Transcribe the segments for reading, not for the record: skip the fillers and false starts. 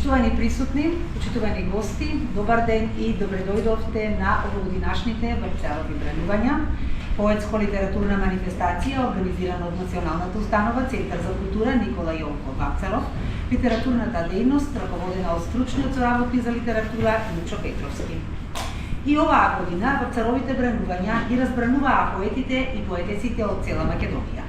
Почитувани присутни, почитувани гости, добар ден и добре дојдовте на овогодинашните Вапцарови бренувања, поетско-литературна манифестација организирана од Националната установа Центар за култура Никола Јонков Вапцаров, литературната дејност раководена од стручниот соработник за литература Мичо Петровски. И оваа година Вапцаровите бренувања ги разбрануваа поетите и поетесите од цела Македонија.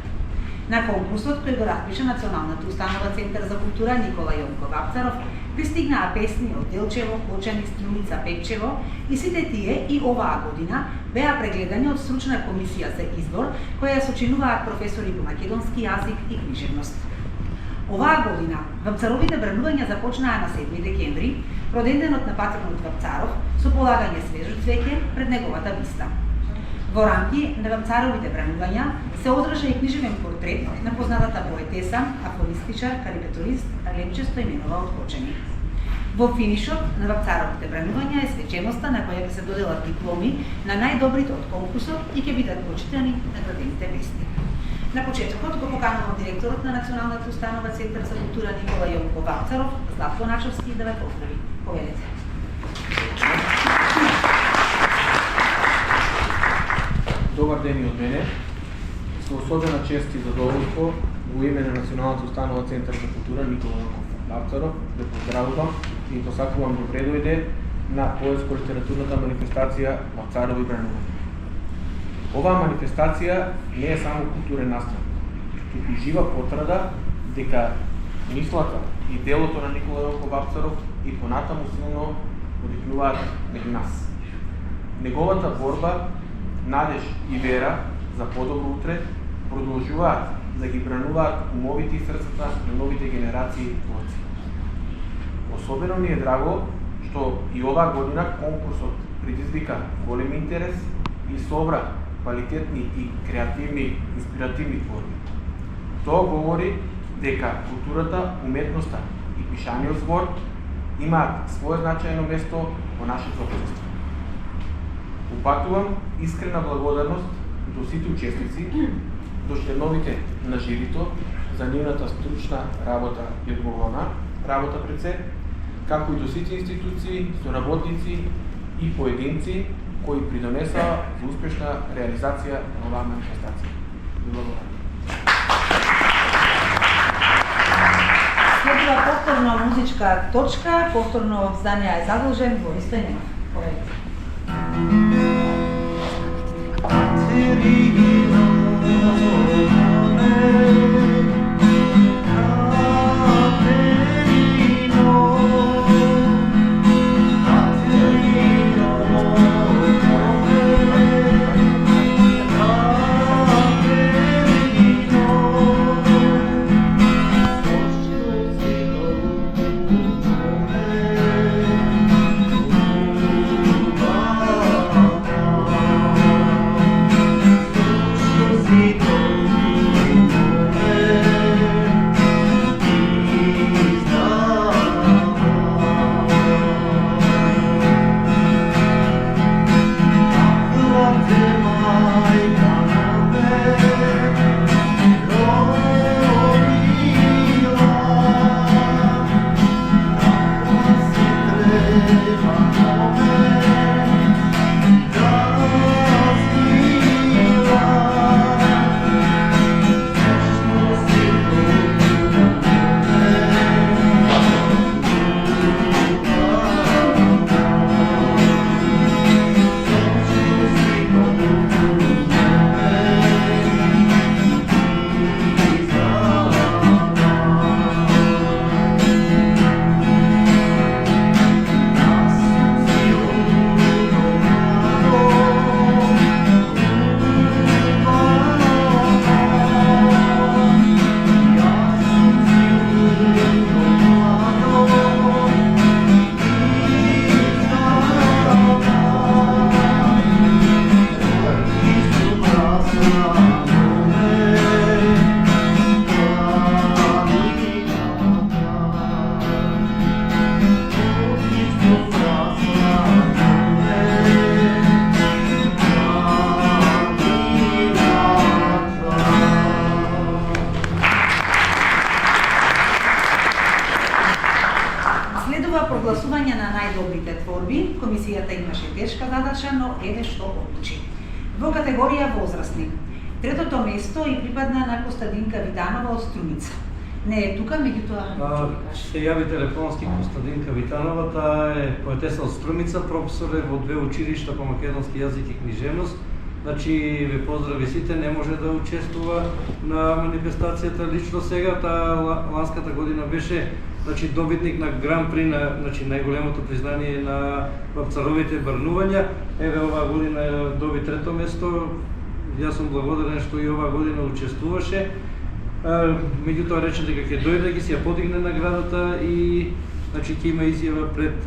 На конкурсот кој го распиша Националната установа Центар за култура Никола Јонков Вапцаров пристигнаа песни од Делчево, Кочани, Струница, Пепчево и сите тие и оваа година беа прегледани од стручна комисија за избор која ја сочинуваат професори по македонски јазик и книжевност. Оваа година Вапцаровите бренувања започнаа на 7 декември, роденденот на патронот Вапцаров, со полагање свежо цвеќе пред неговата биста. Во рамки на Вапцаровите бренувања се одржа и книжевен портрет на познатата поетеса, афористичар, карикатурист Ленче Стојменова од Кочани. Во финишот на Вапцаровите бренувања е свеченоста на која ќе се доделат дипломи на најдобрите од конкурсот и ќе бидат почитани наградените песни. На почетокот го поканувам директорот на Националната установа Центар за култура Никола Јонков Вапцаров, Златко Начовски, да ве поздрави. Повелете. Добар ден и од мене. Со особена чест и задоволство во име на Националната установа Центар за култура Никола Јанков Вапцаров ве поздравувам и посакувам добре дојде на поетско-литературната манифестација Вапцарови бранувања. Оваа манифестација не е само културен настран, туку жива потврда дека мислата и делото на Никола Јанков Вапцаров и понатаму силно одикнуваат меѓу нас. Неговата борба, надеж и вера за подобро утре продолжуваат да ги брануваат умовите и срцата на новите генерации творци. Особено ми е драго што и оваа година конкурсот предизвика голем интерес и собра квалитетни и креативни, инспиративни творби. Тоа говори дека културата, уметноста и пишаниот збор имаат свое значајно место во нашето општество. Упатувам искрена благодарност до сите учесници, до членовите на жирито за нивната стручна работа и одговорна работа пред се, како и до сите институции, соработници и поединци кои придонесаа за успешна реализација на оваа манифестација. Благодарам. Следува повторно музичка точка, повторно зданија е задолжен Борис Стојанов. Поведете. Прогласување на најдобрите творби, комисијата имаше тешка задача, но еве што одлучи. Во категорија возрастни, третото место и припадна на Костадинка Витанова од Струмица. Не е тука, меѓутоа се јави телефонски Костадинка Витанова, таа е поетеса од Струмица, професор е во 2 училишта по македонски јазик и книжевност. Значи, ве поздрави сите, не може да учествува на манифестацијата лично сега, таа ланската година беше добитник на Гран При на најголемото признание на Вапцаровите брнувања. Еве оваа година доби трето место. Јас сум благодарен што и оваа година учествуваше. Меѓутоа рече дека ќе дојде да ги си ја подигне наградата и ќе има изјава пред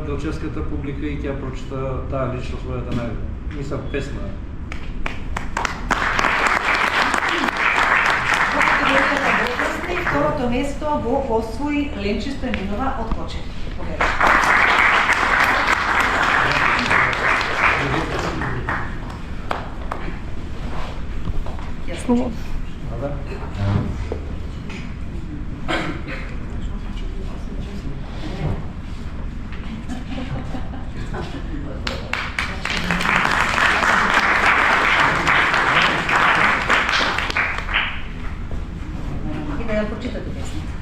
делчевската публика и ќе ја прочита таа лично својата награда. Мислам песна. Второто место го освои Ленче Стојанинова од Кочев. да ја прочитате песната.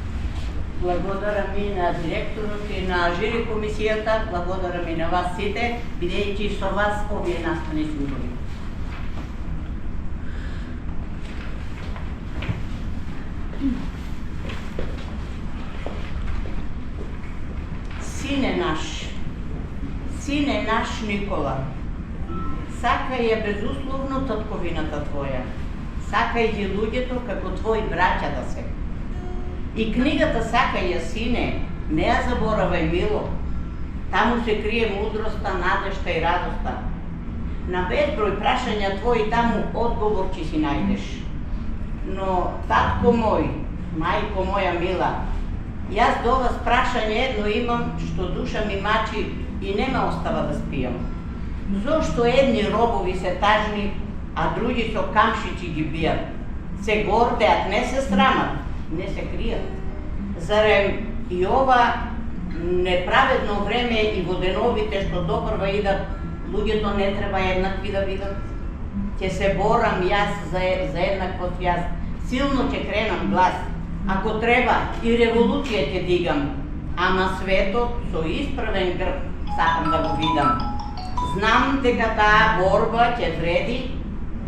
Благодарам и на директорот и на жири комисијата, благодарам и на вас сите, бидејќи со вас овие настани се убави. Сине наш Никола, сакај ја безусловно татковината твоја, сакај ги луѓето како твои браќа да се. И книгата Сакај ја сине, не ја заборавај мило, таму се крие мудроста, надежта и радоста. На безброј прашања твои таму одговор ќе си најдеш. Но, татко мој, мајко моја мила, јас до вас прашање едно имам, што душа ми мачи и не ме остава да спијам. Зошто едни робови се тажни, а други со камшици ги бијат? Се гордеат, не се срамат, не се кријат. Зарем и ова неправедно време и во деновите што допрва идат, луѓето не треба еднакви да бидат? Ќе се борам јас за еднаквост јас. Силно ќе кренам глас. Ако треба и револуција ќе дигам, ама светот со исправен грб сакам да го видам. Знам дека таа борба ќе вреди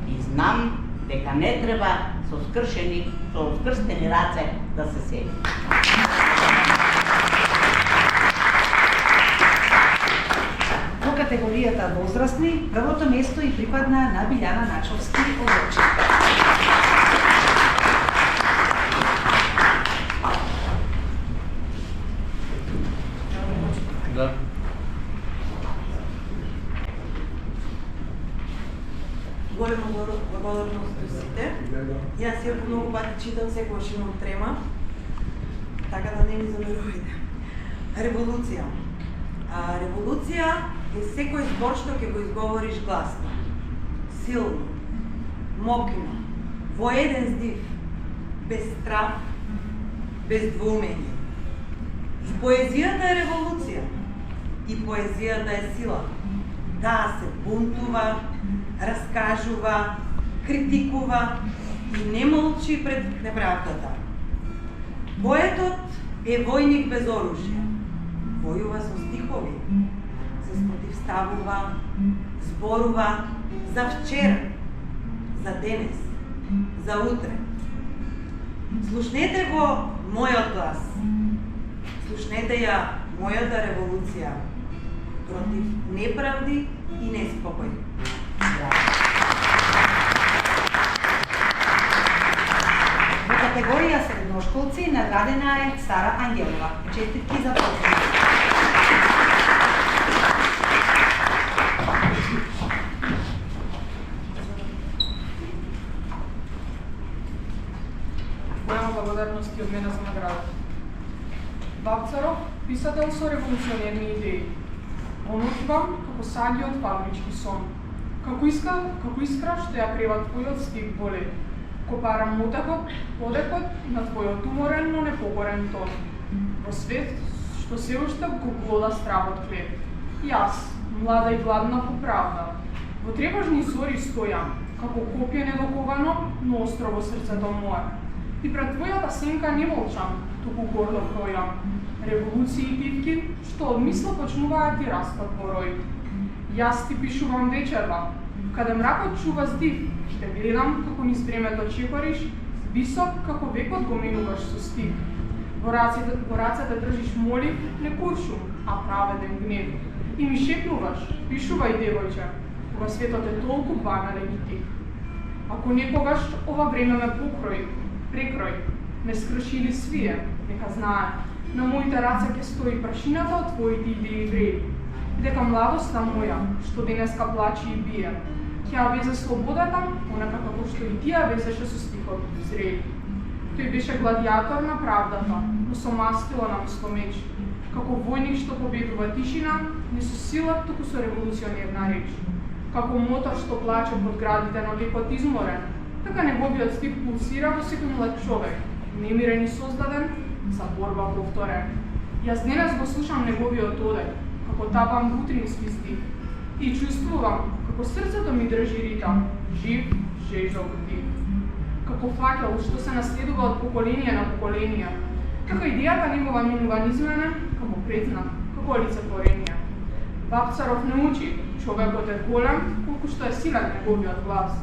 и знам дека не треба со скрстени раце да се седи. Во категоријата возрастни, првото место и припадна на Билјана Начовски од. Да. Голема благодарност до сите. Јас ја многу пати читам, секогаш имам трема, така да не ми замерувате. Револуција. Револуција е секој збор што ќе го изговориш гласно, силно, мокно, во еден здив, без страх, без двоумење. И поезијата е револуција. И поезијата е сила. Таа се бунтува, раскажува, критикува и не молчи пред неправдата. Поетот е војник без оружје. Војува со стихови, се спротивставува, зборува за вчера, за денес, за утре. Слушнете го мојот глас. Слушнете ја мојата револуција против неправди и неспокој. Во категорија средношколци наградена е Сара Ангелова. Честитки за постигнато. Голема благодарност и од мене за наградата. Вапцаров, писател со револуционерни идеи. Онучувам како саѓи од фабрички сон. Како искра што ја крева твојот стих боле. Копарам утахот, подекот на твојот уморен, но непокорен тон. Во свет што се уште го глода стравот хлеб. Јас, млада и гладна по правда, во требажни зори стојам, како копје недоковано, но остро во срцето мое. И пред твојата сенка не молчам, туку гордо бројам. Револуции и битки, што од мисла почнуваат и растат во рој. Јас ти пишувам вечерва, каде мракот чува здив, те гледам како низ времето чекориш, висок како векот го минуваш со стих. Во рацете држиш молив, не куршум, а праведен гнев. И ми шепнуваш, пишувај девојче, кога светот е толку банален и тих. Ако некогаш ова време ме прекрој, ме скрши или свие, нека знае, на моите раце ќе стои прашината од твоите идеи вреди. Дека младоста моја, што денеска плачи и бие, ќе ја везе слободата, онака како што и ти ја везеше со стихот зрели. Тој беше гладијатор на правдата, но со мастило на мисломеч. Како војник што победува тишина, не со сила, туку со револуционерна реч. Како мотор што плаче под градите на векот изморен, така неговиот стих пулсира во секој млад човек, немирен и создаден, за борба повторен. Јас денес го слушам неговиот одек, како тапам утрински стих, и чувствувам како срцето ми држи ритам, жив, жежок див. Како како факел што се наследува од поколение на поколение, како идејата негова минува низмена, како предзнак, како олицетворение. Вапцаров не учи, човекот е голем, колку што е силен неговиот глас,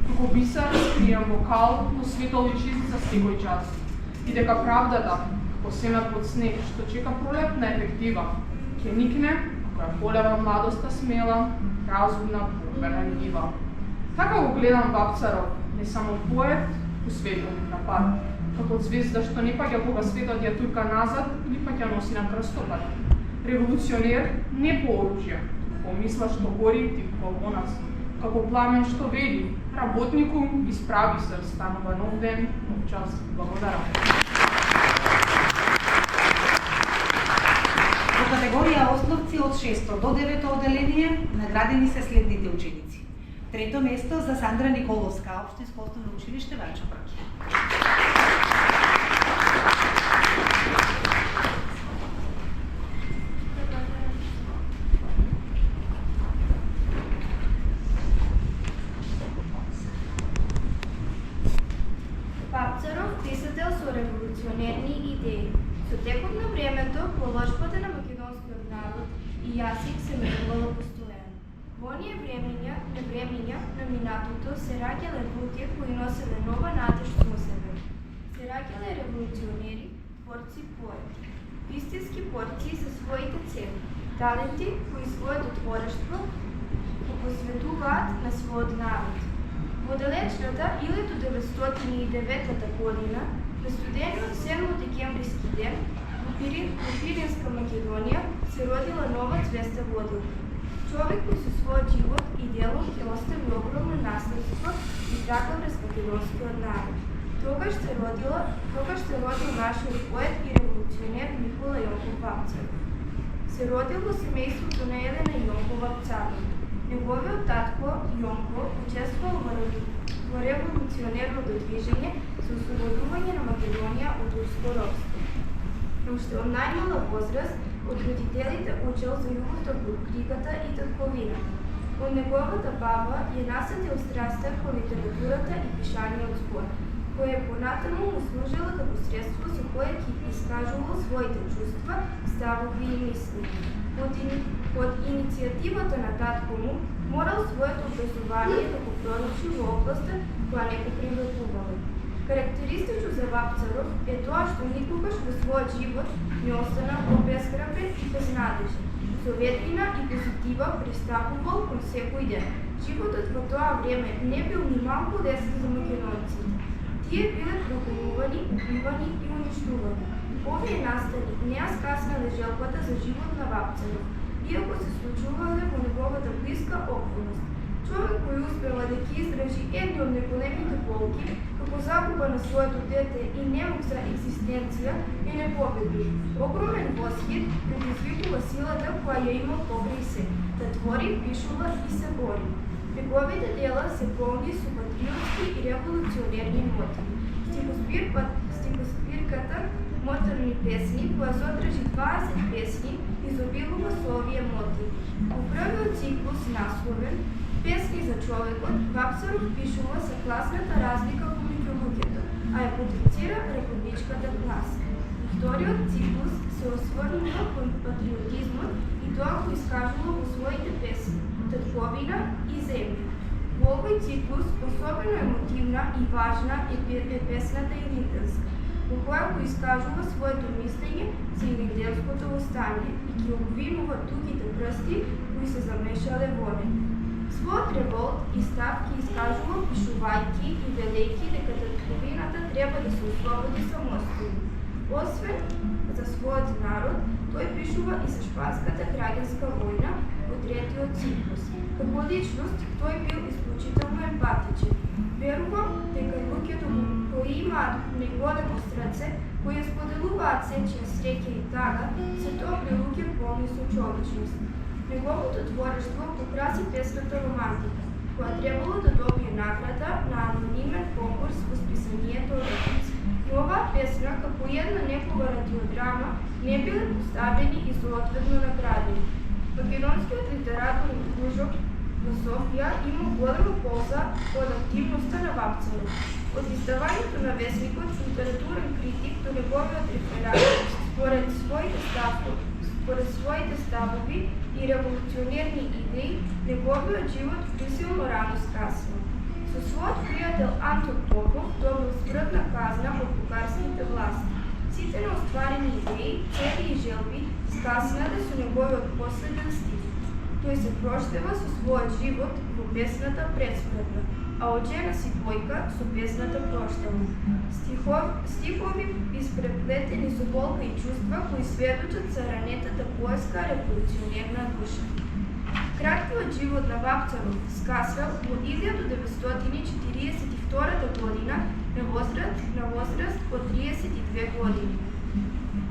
како бисер скриен вокал, но светол и чист за секој час. И дека правдата, како семе под снег, што чека пролет на ефектива, ќе никне, ако ја полева младоста смела, разумна, поверенлива. Така го гледам Вапцаров, не само поет, посветеник на пат, како звезда што не паѓа кога светот ја турка назад или пак ја носи на крстопат. Револуционер не по оружје, по мисла што гори типко во нас, како пламен што вели, работнику исправи се, станува нов ден, нов час. Благодарам. Во категорија ословци од 6 до 9 одделение наградени се следните ученици. Трето место за Сандра Николовска, Општинско основно училиште Вајчо Брки. Вапцаров, писател со револуционерни идеи. Со текот на времето, положбата на македонскиот народ и јазик се менувало постојано. Во оние времења на минатото се раѓале луѓе кои носеле нова надеж со себе. Се раѓале револуционери, творци, поети. Вистински борци за своите цели, таленти кои своето творештво го посветуваат на својот народ. Во далечната 1909 година, на студениот 7 декембриски ден, во Пиринска Македонија се родила нова звезда водилка. Човек кој со својот живот и дело ќе остави огромно наследство и трага врз македонскиот народ. Тогаш се родил нашиот поет и револуционер Никола Јонков Вапцаров. Се родил во семејството на Елена Јонков Вапцаров. Неговиот татко Јонко учествувал во револуционерното движење со ослободување на Македонија од турско робство. Уште од најмала возраст од родителите учел за љубовта кон книгата и татковината. Од неговата баба ја насадил страста кон литературата и пишаниот збор, која понатаму му служела како средство со кое ќе искажувал своите чувства, ставови и мисли. Под иницијативата на татко му, морал своето образование да го продолжи во областа која не го привлекувала. Карактеристично за Вапцаров е тоа што никогаш во својот живот не останал обезграбен и безнадежен. Со ветрина и позитива пристапувал кон секој ден. Животот во тоа време не бил ни малку лесен за македонците. Тие биле прогонувани, убивани и уништувани. Овие настани не ја скаснале желбата за живот на Вапцаров, иако се случувале во неговата блиска околност. Човек кој успела да ќе издржи едни од неголемите болки, како загуба на своето дете и немок за екзистенција, е непобедив. Огромен восхит предизвикува силата која ја има покрај се, да твори, пишува и се бори. Неговите дела се полни со патриотски и револуционерни мотиви. Стихоспирката моторни песни, која содржи 20 песни, изобилува со овие мотиви. Во првиот циклус насловен Песни за човекот, Вапцаров пишува со класната разлика помеѓу луѓето, а ја потенцира републичката класа. Вториот циклус се осврнува кон патриотизмот и тоа го искажува во своите песни, татковина и земја. Во овој циклус особено емотивна и важна е песната Илинденска, во која го искажува своето мислење за илинденското востание и ги обвинува тугите прсти кои се замешале во неј. Својот револт и став ги искажува пишувајќи и велејќи дека татковината треба да се ослободи самостојно. Освен за својот народ, тој пишува и за шпанската граѓанска војна во третиот циклус. Како личност, тој бил исклучително емпатичен. Верувам дека луѓето кои имаат неголемо срце, кои ја споделуваат сечија среќа и тага, се добри луѓе полни со човечност. Неговото творештво покраси песната Романтика, која требало да добие награда на анонимен конкурс во списанието Рекоц. И оваа песна, како една некога радиодрама, не биле поставени и соодветно наградени. Македонскиот литературен кружок во Софија има голема полза од активноста на Вапцаров. Од издавањето на весникот со литературен критик до неговиот реферат, според своите ставови и револуционерни идеи, неговиот живот присилно рано скасва. Со својот пријател Антон Попов добил смртна казна од бугарските власти. Сите неостварени идеи, цели и желби скаснале со неговиот последен стих. Тој се проштева со својот живот во песната Предсмртна, а од жена си двојка со песната Проштава. Стихови испреплетени со болка и чувства кои сведочат за ранетата поеска револуционерна душа. Краткиот живот на Вапцаров скасвал во 1942 година на возраст од 32 години.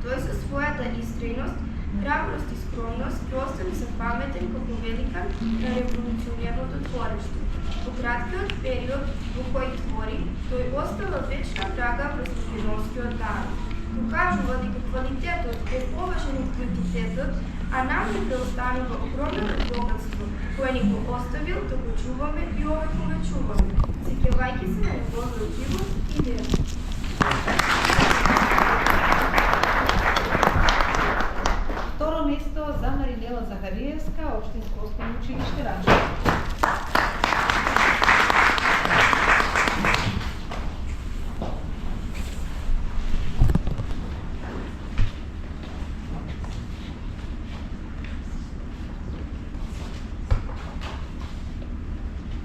Тој со својата истрејност, храброст и скромност ќе остане запаметен како великан на револуционерното твориште. Во краткиот период во кој твори, тој остава вечна драга врз македонскиот народ. Покажува дека квалитетот е поважен од квантитетот, а нам ни преостанува огромното богатство, кое ни го оставил да го чуваме и овековечуваме, сеќавајќи се на неговиот живот и дело. Второ место за Маринела Захариевска, Општинско основно училиште Рача.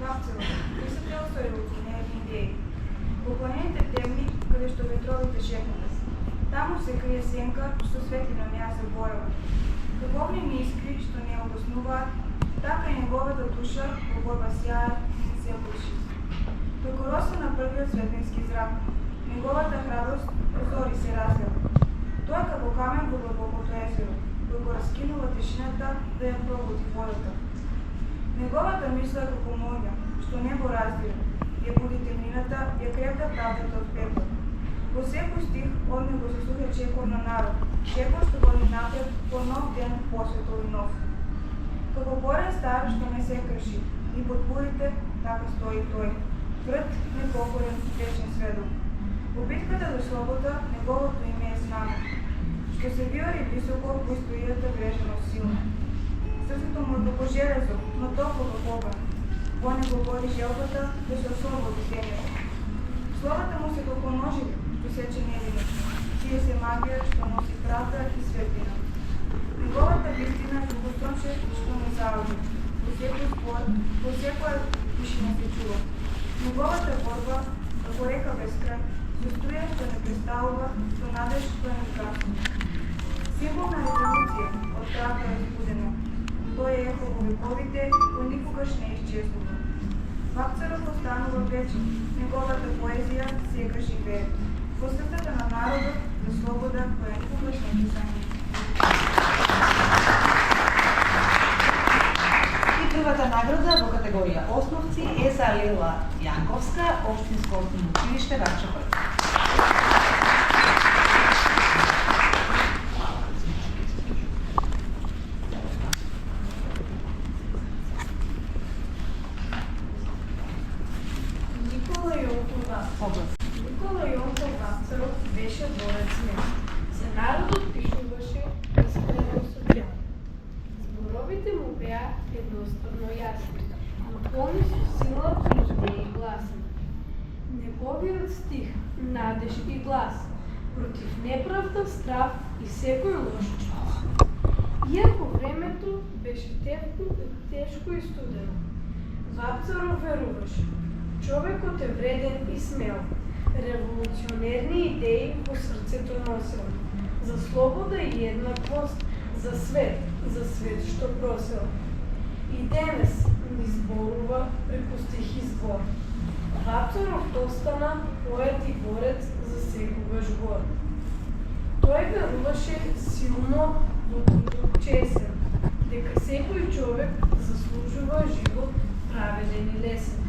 Вапцаров, писател со револуционерни идеи. Во планините темни, каде што ветровите шепнат. Таму се крие сенка што светлина не ја заборава. Како огнени искри што не ја обоснуваат, така и неговата душа во борба сјае и се буши. Како роса на првиот светлински зрак, неговата храброст позори се разлева. Тоа е како камен во длабокото езеро, кој го раскинува тишината да ја пробуди водата. Неговата мисла е како моња, што не го раздира, ја буди темнината, ја крепта правдата од пеплот. Во секој стих од него се слуша чекор на народ, чекор што води напред по нов ден посветол и нов. Како корен стар што не се крши, и под бурите така стои тој, тврд, непокорен, вечен сведок. Во битката за слобода неговото име е знаме, што се виори високо во историјата врежено силно. Срцето му е како железо, но толку како оган. Во него води желбата да се ослободи земјата. Словата му се како ноживи, што сече невиност, тие се магија што носи правда и светлина. Неговата вистина е како сонче што не заоѓа. Во секој спор, во секоја тишина се чува. Неговата борба, како река без крај, со струја што не преставува, со надеж што не згасува. Символ на револуција, од правда е избудена. Тој е ехо во вековите, кој никогаш не исчезнува. Вапцаров останува вечен, неговата поезија секогаш живее. Во срцата на народот за слобода која никогаш не ќе замине. И првата награда во категорија основци е за Лела Јанковска, Општинско основно училиште Рача Прв. Никола Јонков Вапцаров беше борец смел. За народот пишуваше искрено со драм. Зборовите му беа едноставно јасни, но полни со сила и идеи гласни. Неговиот стих, надеж и глас, против неправда, страв и секој лош час. Иако времето беше тешко и студено, Вапцаров веруваше. Човекот е вреден и смел, револуционерни идеи во срцето носел, за слобода и еднаквост, за свет што просел. И денес ни зборува преку стих и збор. Вапцаров остана поет и борец за секогаш гор. Тој веруваше силно во трудот чесен, дека секој човек заслужува живот праведен и лесен.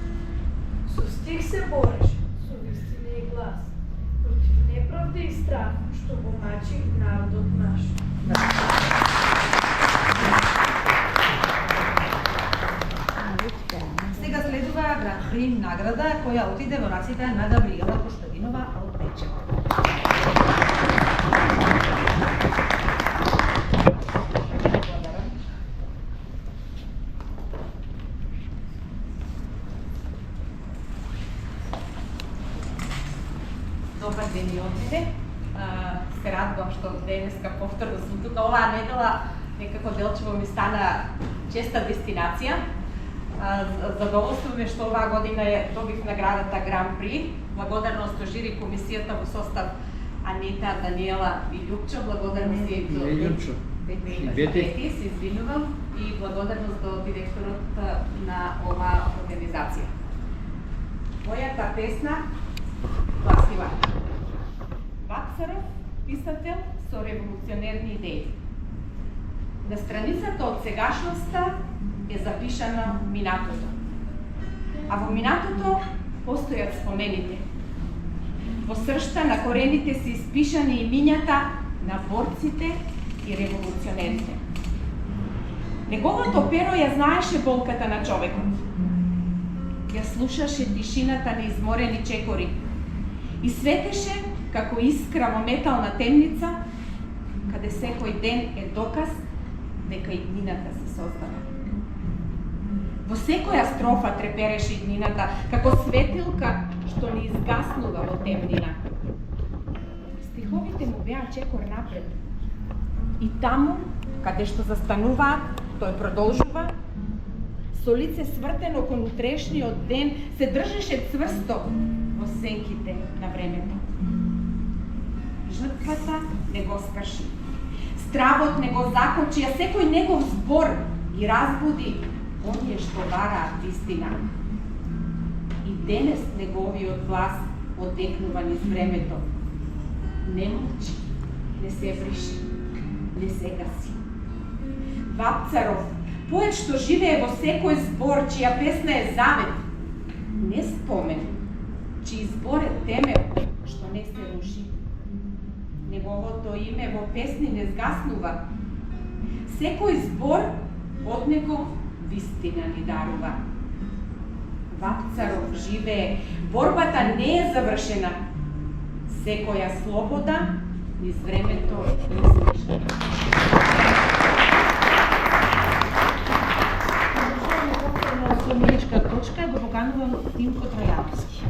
Со стих се бореше, со вистина и глас, против неправда и страх, што го мачи народот наш. Сега следува Гран При награда која отиде во раците на Габриела Коштадинова Алпечева. Добар ден и од мене. Се радувам што денеска повторно сум тука. Оваа недела некако делчево ми стана честа дестинација. Задоволство ме што оваа година добив наградата Гран При. Благодарност до жири комисијата во состав Анита, Даниела и Љупчо. Благодарност и до Бети, се извинувам, и благодарност до директорот на оваа организација. Мојата песна гласи вака. Вапцаров, писател со револуционерни идеи. На страницата од сегашноста е запишано минатото. А во минатото постојат спомените. Во сршта на корените се испишани имињата на борците и револуционерите. Неговото перо ја знаеше болката на човекот. Ја слушаше тишината на изморени чекори и светеше како искра во метална темница, каде секој ден е доказ дека иднината се создава. Во секоја строфа трепереше иднината, како светилка што ни изгаснува во темнина. Стиховите му беа чекор напред. И таму, каде што застануваат, тој продолжува, со лице свртено кон утрешниот ден, се држеше цврсто во сенките на времето. Жртвата не го скрши. Стравот не го закочи, а секој негов збор ги разбуди оние што бараат вистина. И денес неговиот глас одекнува низ времето. Не молчи, не се бриши, не се гаси. Вапцаров, поет што живее во секој збор, чија песна е завет, не спомен, чиј збор е темел што не се руши. Неговото име во песни не згаснува. Секој збор од него вистина ни дарува. Вапцаров живее, борбата не е завршена. Секоја слобода низ времето е излишна. Споменичка точка го поканувам Тимко Тројановски.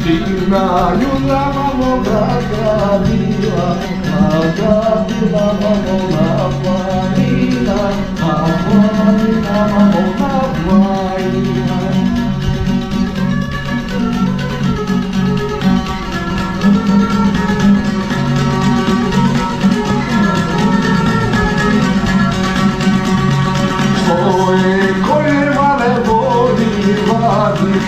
Divna Judama moga gradila, nagradila mamona planina, a planina mamona planina. Svoje koljeva ne vodi vadi,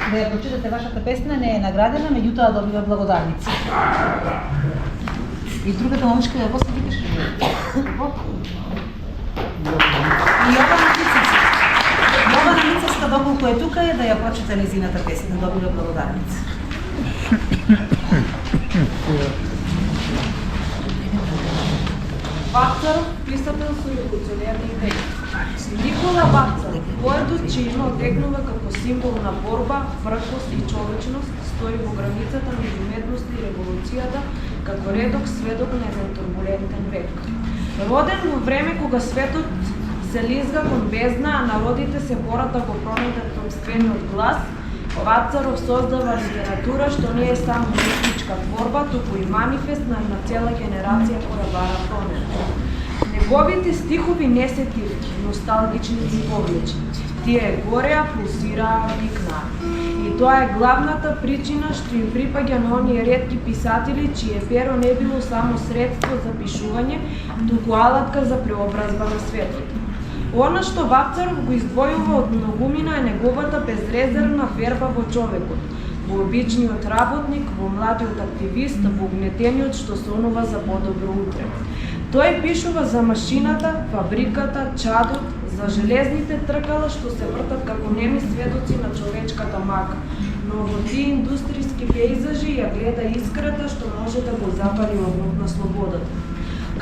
да ја прочитате вашата песна, не е наградена, меѓутоа добива благодарници. И другата момичка ја после викаш? И Јована Мицевска, доколку е тука, е да ја прочита незината песна, добива благодарници. Вапцаров, писател со револуционерни идеи. Никола Вапцаров, поетот че има одегнува како символ на борба, фркост и човечност, стои во границата меѓу уметноста и револуцијата како редок сведок на еден турбулентен век. Роден во време кога светот се лизга кон бездна, а народите се борат да го пронајдат собствениот глас, Вапцаров создава литература што не е само уметничка творба, туку и манифест на една цела генерација која бара промена. Неговите стихови не се тивки, носталгични и повлечни. Тие гореа, пулсираа, викнаа. И тоа е главната причина што им припаѓа на оние ретки писатели чие перо не било само средство за пишување, туку алатка за преобразба на светот. Она што Вапцаров го издвојува од многумина е неговата безрезервна верба во човекот, во обичниот работник, во младиот активист, во угнетениот што сонува за подобро утре. Тој пишува за машината, фабриката, чадот, за железните тркала што се вртат како неми сведоци на човечката мака, но во тие индустријски пејзажи ја гледа искрата што може да го запали огнот на слободата.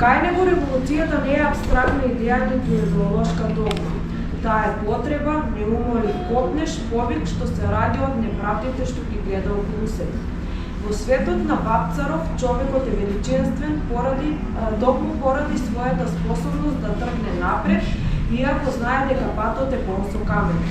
Кај него револуцијата не е абстрактна идеја ниту идеолошка догма. Таа е потреба, неумолив копнеш, повик што се раѓа од неправдите што ги гледа околу себе. Во светот на Вапцаров човекот е величинствен токму поради својата способност да тргне напред, иако знае дека патот е полн со камени.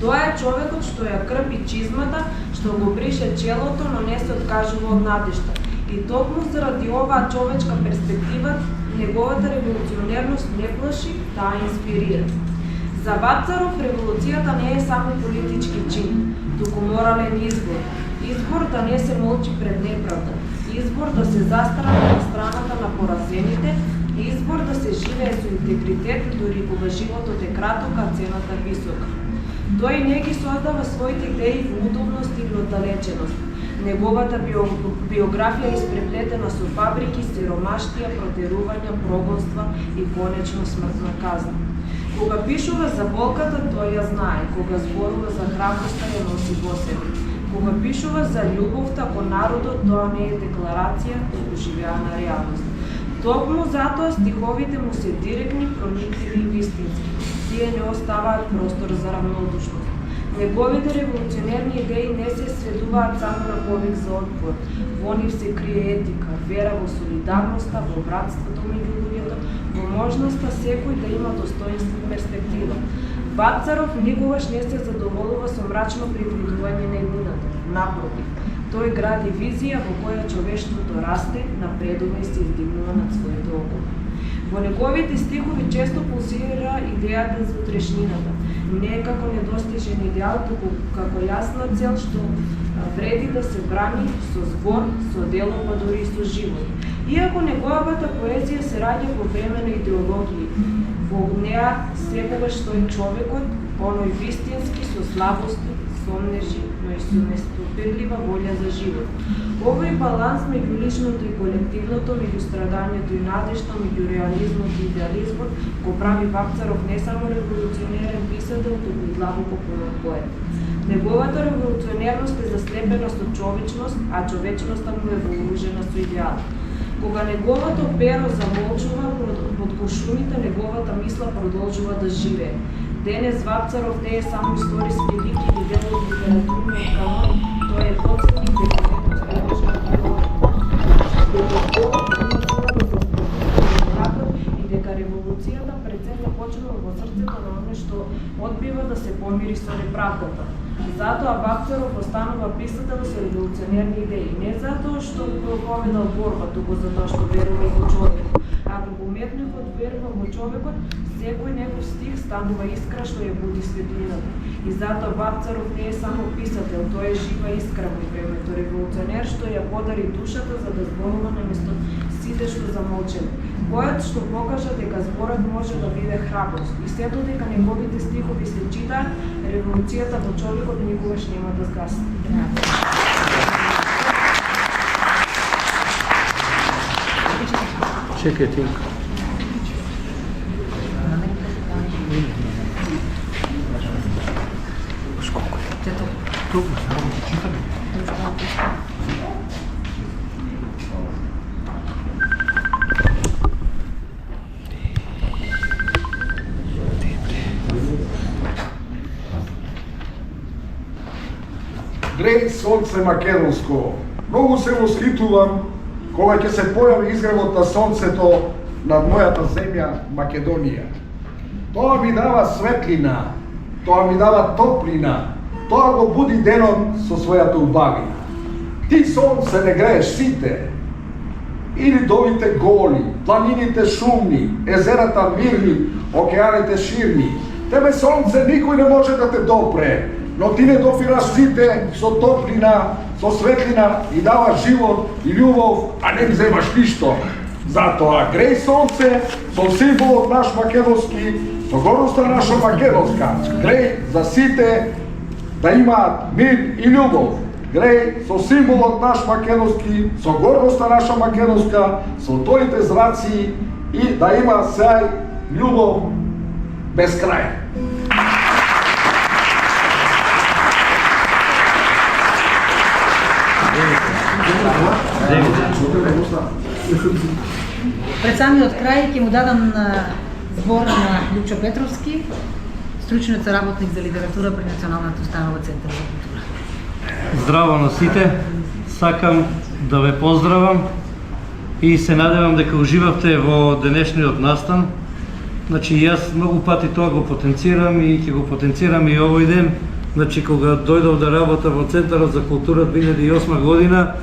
Тоа е човекот што ја крпи чизмата, што го брише челото, но не се откажува од надежта. И токму заради оваа човечка перспектива, неговата револуционерност не плаши, таа инспирира. За Вапцаров револуцијата не е само политички чин, туку морален избор. Избор да не се молчи пред неправда, избор да се застрана на страната на поразените, избор да се живее со интегритет, дури кога животот е краток, а цената висока. Тој не ги создава своите идеи во удобност или оддалеченост. Неговата биографија е испреплетена со фабрики, сиромаштија, протерувања, прогонства и конечно смртна казна. Кога пишува за болката, тој ја знае, кога зборува за храброста, ја носи во себе. Кога пишува за љубовта кон народот, тоа не е декларација, туку живеана реалност. Токму затоа стиховите му се директни, проникливи и вистински. Тие не оставаат простор за равнодушност. Неговите револуционерни идеи не се сведуваат само на повик за отпор. Во нив се крие етика, вера во солидарноста, во братството меѓу луѓето, во можноста секој да има достоинство и перспектива. Вапцаров никогаш не се задоволува со мрачно предвидување на иднината. Напротив, тој гради визија во која човештвото расте, напредува и се издигнува над своите околу. Во неговите стихови често пулсира идејата за утрешнината. Не е како недостижен идеал, туку како јасна цел што вреди да се брани со збор, со дело, па дури и со живот. Иако неговата поезија се раѓа во време на идеологии, во неа секогаш стои човекот, оној вистински, со слабости, сомнежи, но и со нестопирлива волја за живот. Овој баланс меѓу личното и колективното, меѓу страдањето и надежта, меѓу реализмот и идеализмот, го прави Вапцаров не само револуционерен писател, туку и длабоко поет. Неговата револуционерност е заслепена со човечност, а човечноста му е вооружена со идеал. Кога неговото перо замолчува под кошумите, неговата мисла продолжува да живее. Денес Вапцаров не е само историски лик или дел од литературниот канон, тој е подсетник дека и дека револуцијата пред се започнува во срцето на оној што одбива да се помири со неправдата. Затоа Вапцаров останува писател со револуционерни идеи, не затоа што го победал борба, туку затоа што верува во човекот. Ако го уметникот верува во човекот, секој негов стих станува искра што ја буди светлината. И затоа Вапцаров не е само писател, тој е жива искра во времето, револуционер што ја подари душата за да зборува наместо сите што замолчени. Поет што покажа дека зборот може да биде храброст и се додека неговите стихови се читаат, Револуцијата во човекот никогаш нема да згасне. Чекај ти. Греј сонце македонско, многу се восхитувам кога ќе се појави изгревот на сонцето над мојата земја Македонија. Тоа ми дава светлина, тоа ми дава топлина, тоа го буди денот со својата убавина. Ти сонце не грееш сите, или долите голи, планините шумни, езерата мирни, океаните ширни. Тебе сонце никој не може да те допре, но ти не дофираш сите со топлина, со светлина и даваш живот и љубов, а не вземаш ништо. Затоа греј сонце со символот наш македонски, со гордоста наша македонска. Греј за сите да имаат мир и љубов. Греј со символот наш македонски, со гордоста наша македонска, со твоите зраци и да има сеј љубов без крај. Пред самиот крај ќе му дадам збор на Лјупчо Петровски, стручниот соработник за литература при Националната установа Центар за култура. Здраво на сите, сакам да ве поздравам и се надевам дека уживавте во денешниот настан. Значи, јас многу пати тоа го потенцирам и ќе го потенцирам и овој ден. Значи, кога дојдов да работам во Центарот за култура 2008 година,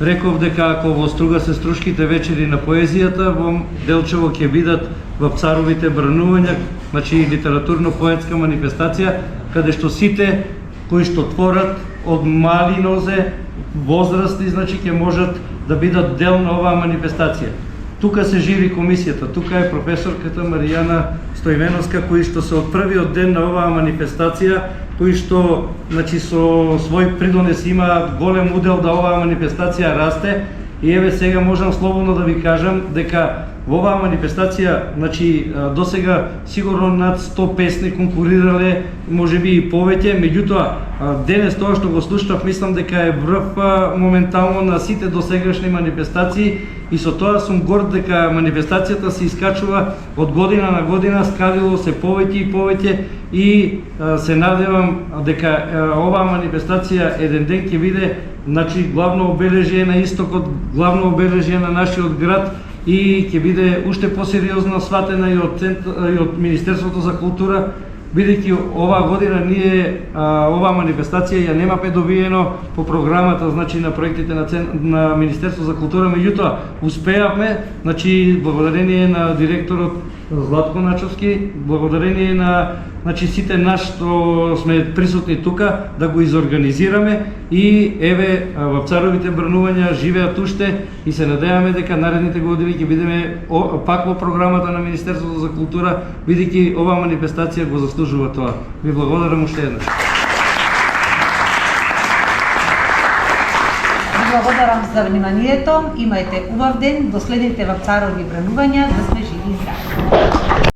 реков дека ако во Струга се струшките вечери на поезијата, во Делчево ќе бидат Вапцаровите бранувања, значи литературно-поетска манифестација, каде што сите кои што творат од мали нозе, возрасти, значи ќе можат да бидат дел на оваа манифестација. Тука се живи комисијата, тука е професорката Маријана Стојменовска, кои што се од првиот ден на оваа манифестација, кои што значи со свој придонес има голем удел да оваа манифестација расте. И еве сега можам слободно да ви кажам дека во оваа манифестација, значи досега сигурно над 100 песни конкурирале, можеби и повеќе, меѓутоа денес тоа што го слушнав, мислам дека е врв моментално на сите досегашни манифестации и со тоа сум горд дека манифестацијата се искачува од година на година, скалило се повеќе и повеќе и се надевам дека оваа манифестација еден ден ќе биде значи главно обележје на истокот, главно обележје на нашиот град и ќе биде уште посериозно сватена и од Министерството за култура, бидејќи оваа година ние оваа манифестација ја нема предовиено по програмата значи на проектите на Министерството за култура, меѓутоа успеавме, значи благодарение на директорот Златко Начовски, благодарение на значи сите нас што сме присутни тука да го изорганизираме и еве Вапцаровите бранувања живеат уште и се надеваме дека наредните години ќе бидеме пак во програмата на Министерството за култура, бидејќи оваа манифестација го заслужува тоа. Ви благодарам уште еднаш. Благодарам за вниманието, имајте убав ден, до следните Вапцарови бранувања, да сме живи и здрави.